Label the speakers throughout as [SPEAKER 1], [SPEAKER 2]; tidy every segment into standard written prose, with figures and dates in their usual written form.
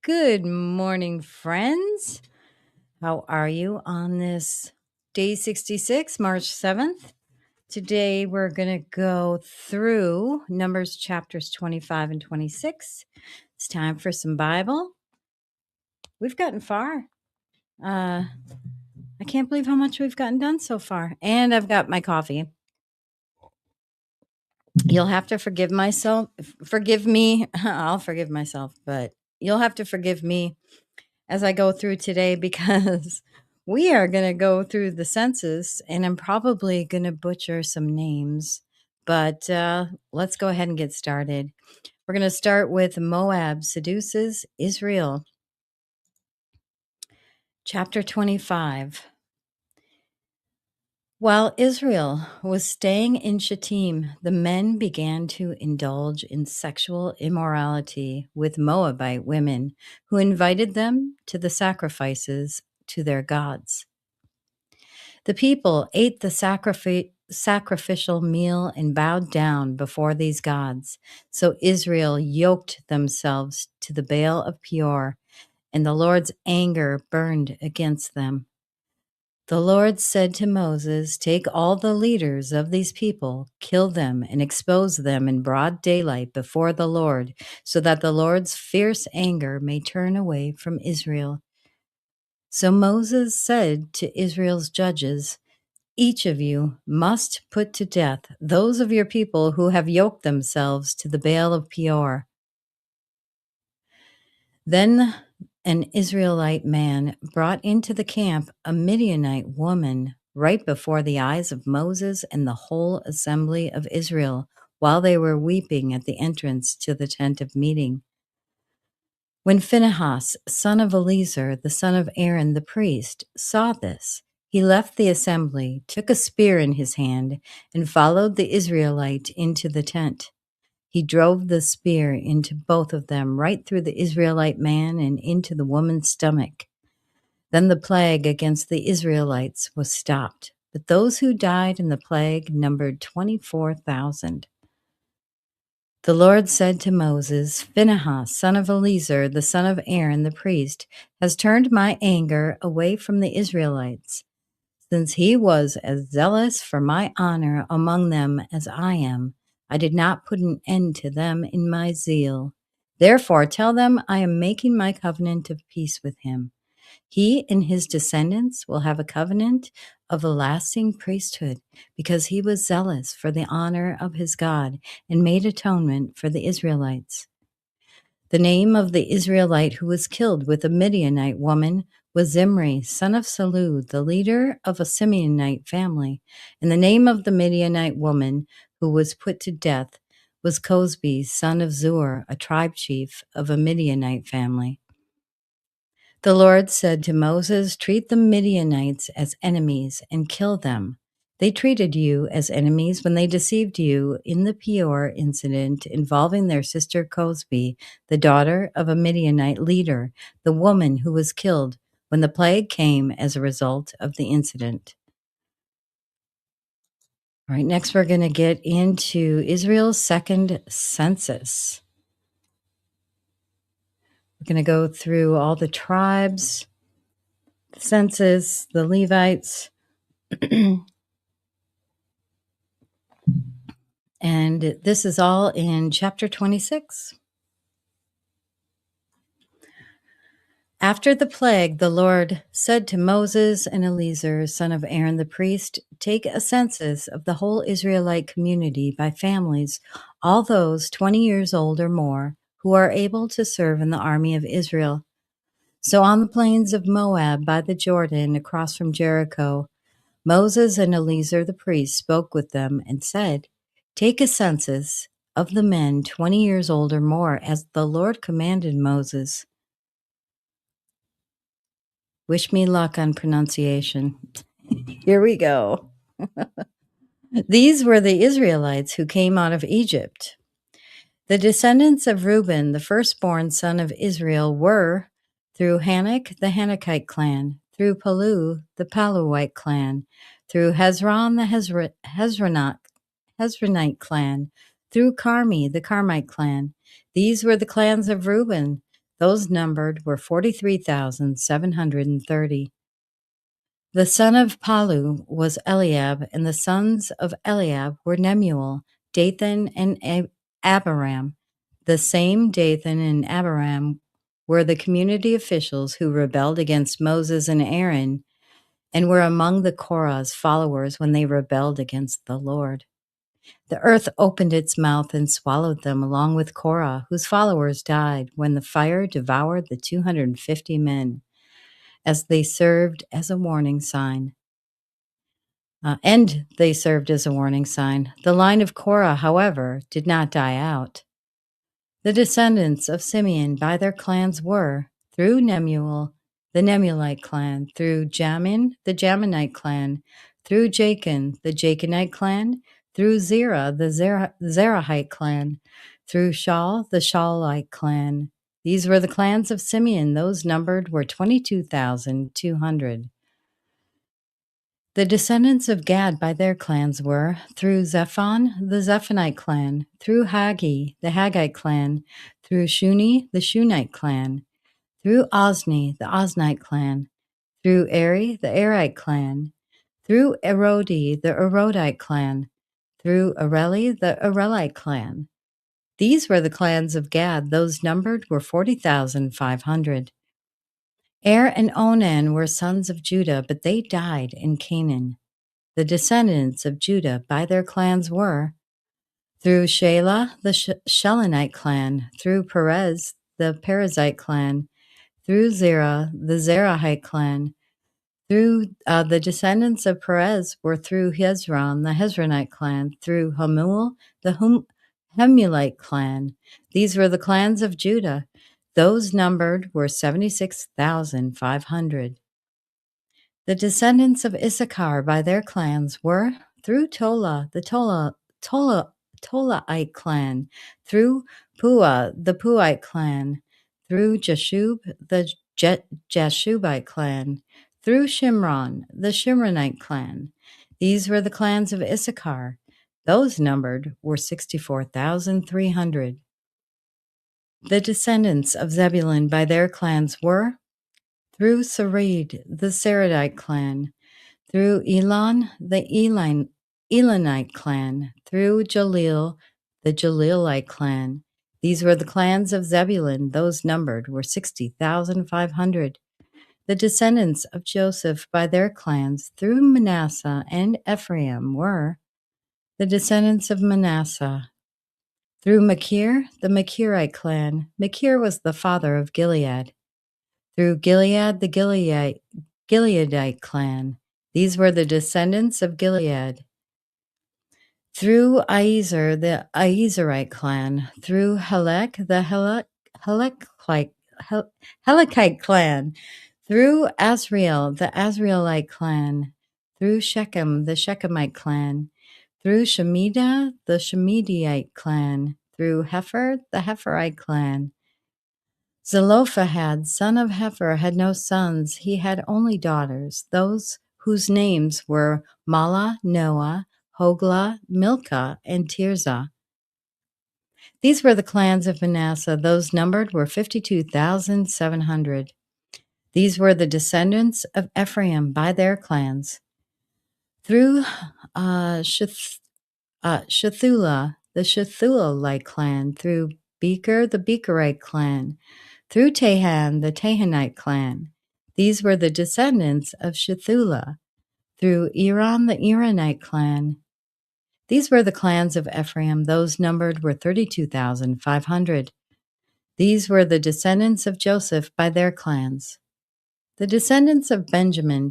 [SPEAKER 1] Good morning, friends. How are you on this day 66, March 7th? Today we're going to go through Numbers chapters 25 and 26. It's time for some Bible. We've gotten far. I can't believe how much we've gotten done so far. And I've got my coffee. You'll have to forgive me. I'll forgive myself, but you'll have to forgive me as I go through today because we are going to go through the census and I'm probably going to butcher some names. But let's go ahead and get started. We're going to start with Moab, Seduces, Israel. Chapter 25. While Israel was staying in Shittim, the men began to indulge in sexual immorality with Moabite women who invited them to the sacrifices to their gods. The people ate the sacrificial meal and bowed down before these gods. So Israel yoked themselves to the Baal of Peor, and the Lord's anger burned against them. The Lord said to Moses, "Take all the leaders of these people, kill them, and expose them in broad daylight before the Lord, so that the Lord's fierce anger may turn away from Israel." So Moses said to Israel's judges, "Each of you must put to death those of your people who have yoked themselves to the Baal of Peor." Then an Israelite man brought into the camp a Midianite woman right before the eyes of Moses and the whole assembly of Israel while they were weeping at the entrance to the tent of meeting. When Phinehas, son of Eleazar, the son of Aaron the priest, saw this, he left the assembly, took a spear in his hand, and followed the Israelite into the tent. He drove the spear into both of them, right through the Israelite man and into the woman's stomach. Then the plague against the Israelites was stopped, but those who died in the plague numbered 24,000. The Lord said to Moses, "Phinehas, son of Eleazar, the son of Aaron the priest, has turned my anger away from the Israelites, since he was as zealous for my honor among them as I am. I did not put an end to them in my zeal. Therefore tell them I am making my covenant of peace with him. He and his descendants will have a covenant of a lasting priesthood, because he was zealous for the honor of his God and made atonement for the Israelites." The name of the Israelite who was killed with a Midianite woman was Zimri, son of Salu, the leader of a Simeonite family. And the name of the Midianite woman who was put to death was Cosbi, son of Zur, a tribe chief of a Midianite family. The Lord said to Moses, "Treat the Midianites as enemies and kill them. They treated you as enemies when they deceived you in the Peor incident involving their sister Cosbi, the daughter of a Midianite leader, the woman who was killed when the plague came as a result of the incident." All right, next we're going to get into Israel's second census. We're going to go through all the tribes, the census, the Levites. And this is all in chapter 26. After the plague, the Lord said to Moses and Eleazar, son of Aaron the priest, "Take a census of the whole Israelite community by families, all those 20 years old or more who are able to serve in the army of Israel." So on the plains of Moab by the Jordan across from Jericho, Moses and Eleazar the priest spoke with them and said, "Take a census of the men 20 years old or more, as the Lord commanded Moses." Wish me luck on pronunciation. Here we go. These were the Israelites who came out of Egypt. The descendants of Reuben, the firstborn son of Israel, were through Hanok, the Hanokite clan, through Palu, the Paluite clan, through Hezron, the Hezronite clan, through Carmi, the Carmite clan. These were the clans of Reuben. Those numbered were 43,730. The son of Palu was Eliab, and the sons of Eliab were Nemuel, Dathan, and Abiram. The same Dathan and Abiram were the community officials who rebelled against Moses and Aaron, and were among the Korah's followers when they rebelled against the Lord. The earth opened its mouth and swallowed them along with Korah, whose followers died when the fire devoured the 250 men, as they served as a warning sign. They served as a warning sign. The line of Korah, however, did not die out. The descendants of Simeon by their clans were, through Nemuel, the Nemulite clan, through Jamin, the Jaminite clan, through Jachin, the Jachinite clan, through Zerah, the Zerahite clan, through Shaul, the Shaulite clan. These were the clans of Simeon. Those numbered were 22,200. The descendants of Gad by their clans were, through Zephon, the Zephonite clan, through Haggi, the Haggite clan, through Shuni, the Shunite clan, through Ozni, the Oznite clan, through Eri, the Erite clan, through Erodi, the Erodite clan, through Areli, the Arelite clan. These were the clans of Gad. Those numbered were 40,500. Er and Onan were sons of Judah, but they died in Canaan. The descendants of Judah by their clans were, through Shelah, the Shelonite clan, through Perez, the Perizzite clan, through Zerah, the Zerahite clan. Through the descendants of Perez were through Hezron, the Hezronite clan, through Hamul, the Hemulite clan. These were the clans of Judah. Those numbered were 76,500. The descendants of Issachar by their clans were, through Tola, the Tolaite clan, through Pua, the Puite clan, through Jashub, the Jashubite clan, through Shimron, the Shimronite clan. These were the clans of Issachar. Those numbered were 64,300. The descendants of Zebulun by their clans were, through Sarid, the Saradite clan, through Elon, the Elonite clan, through Jalil, the Jalilite clan. These were the clans of Zebulun. Those numbered were 60,500. The descendants of Joseph by their clans through Manasseh and Ephraim were, the descendants of Manasseh through Machir, the Machirite clan. Machir was the father of Gilead. Through Gilead, the Gileadite clan. These were the descendants of Gilead. Through Iezer, the Iezerite clan. Through Helek, the Helekite clan. Through Asriel, the Asrielite clan. Through Shechem, the Shechemite clan. Through Shemida, the Shemidite clan. Through Hefer, the Heferite clan. Zelophehad, son of Hefer, had no sons. He had only daughters, those whose names were Mala, Noah, Hoglah, Milcah, and Tirzah. These were the clans of Manasseh. Those numbered were 52,700. These were the descendants of Ephraim by their clans. Through Shethulah, the Shethuelite clan. Through Becher, the Becherite clan. Through Tahan, the Tahanite clan. These were the descendants of Shethulah. Through Eran, the Eranite clan. These were the clans of Ephraim. Those numbered were 32,500. These were the descendants of Joseph by their clans. The descendants of Benjamin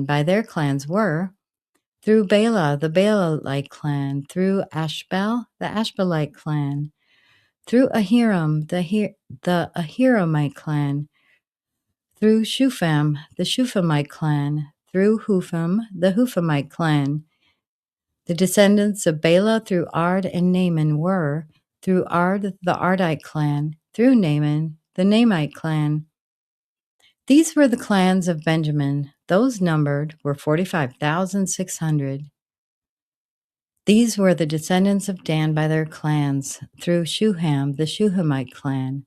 [SPEAKER 1] by their clans were, through Bela, the Baalite clan, through Ashbel, the Ashbelite clan, through Ahiram, the Ahiramite clan, through Shufam, the Shufamite clan, through Hufam, the Hufamite clan. The descendants of Bela through Ard and Naaman were, through Ard, the Ardite clan, through Naaman, the Naamite clan. These were the clans of Benjamin. Those numbered were 45,600. These were the descendants of Dan by their clans, through Shuham, the Shuhamite clan,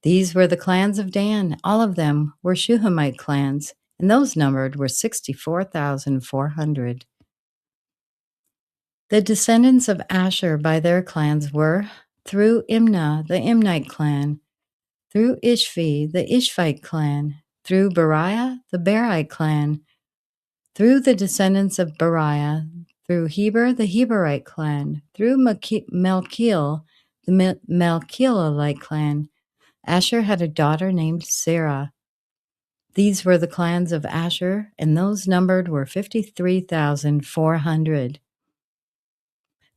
[SPEAKER 1] These were the clans of Dan. All of them were Shuhamite clans, and those numbered were 64,400. The descendants of Asher by their clans were, through Imnah, the Imnite clan, through Ishvi, the Ishvite clan, through Beriah, the Berite clan, through the descendants of Beriah, through Heber, the Heberite clan, through Melchiel, the Melchielite clan. Asher had a daughter named Sarah. These were the clans of Asher, and those numbered were 53,400.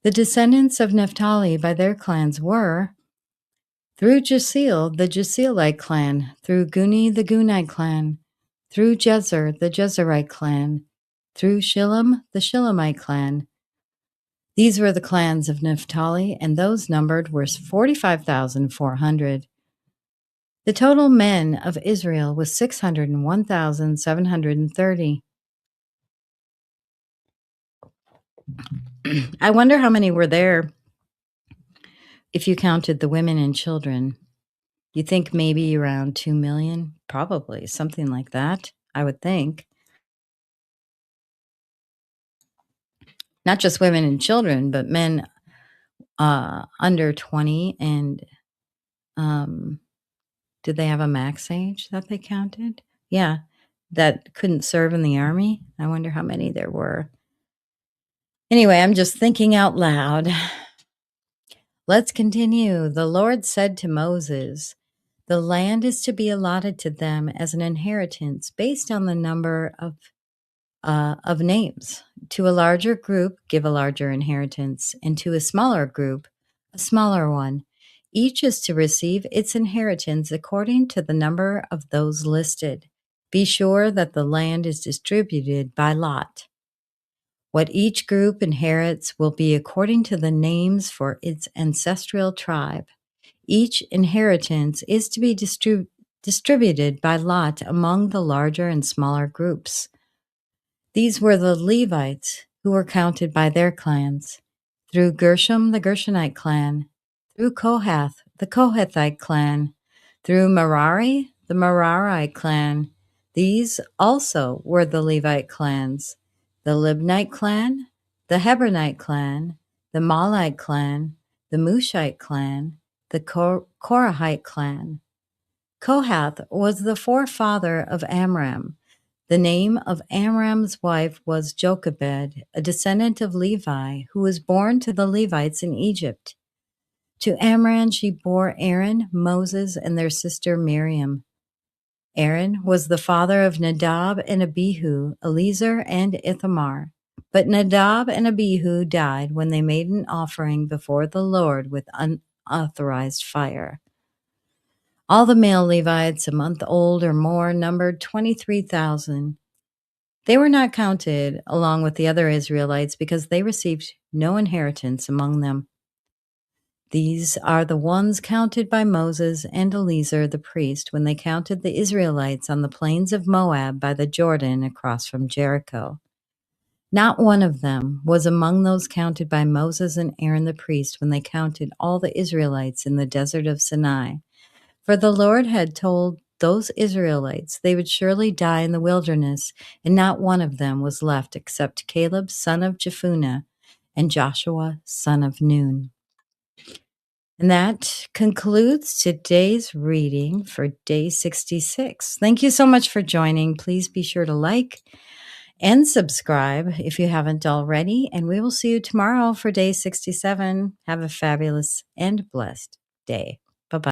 [SPEAKER 1] The descendants of Naphtali by their clans were, through Jasil, the Jasilite clan, through Guni, the Gunite clan, through Jezer, the Jezerite clan, through Shillem, the Shillemite clan. These were the clans of Naphtali, and those numbered were 45,400. The total men of Israel was 601,730. I wonder how many were there if you counted the women and children. You think maybe around 2 million? Probably, something like that, I would think. Not just women and children, but men under 20. And did they have a max age that they counted? Yeah, that couldn't serve in the army. I wonder how many there were. Anyway, I'm just thinking out loud. Let's continue. The Lord said to Moses, "The land is to be allotted to them as an inheritance based on the number of names. To a larger group, give a larger inheritance, and to a smaller group, a smaller one. Each is to receive its inheritance according to the number of those listed. Be sure that the land is distributed by lot. What each group inherits will be according to the names for its ancestral tribe. Each inheritance is to be distributed by lot among the larger and smaller groups." These were the Levites who were counted by their clans. Through Gershom, the Gershonite clan. Through Kohath, the Kohathite clan. Through Merari, the Merarite clan. These also were the Levite clans. The Libnite clan, the Hebronite clan, the Malite clan, the Mushite clan, the Korahite clan. Kohath was the forefather of Amram. The name of Amram's wife was Jochebed, a descendant of Levi, who was born to the Levites in Egypt. To Amram she bore Aaron, Moses, and their sister Miriam. Aaron was the father of Nadab and Abihu, Eleazar, and Ithamar. But Nadab and Abihu died when they made an offering before the Lord with unauthorized fire. All the male Levites, a month old or more, numbered 23,000. They were not counted along with the other Israelites because they received no inheritance among them. These are the ones counted by Moses and Eleazar the priest when they counted the Israelites on the plains of Moab by the Jordan across from Jericho. Not one of them was among those counted by Moses and Aaron the priest when they counted all the Israelites in the desert of Sinai. For the Lord had told those Israelites they would surely die in the wilderness, and not one of them was left except Caleb, son of Jephunneh, and Joshua, son of Nun. And that concludes today's reading for day 66. Thank you so much for joining. Please be sure to like and subscribe if you haven't already, and we will see you tomorrow for day 67. Have a fabulous and blessed day.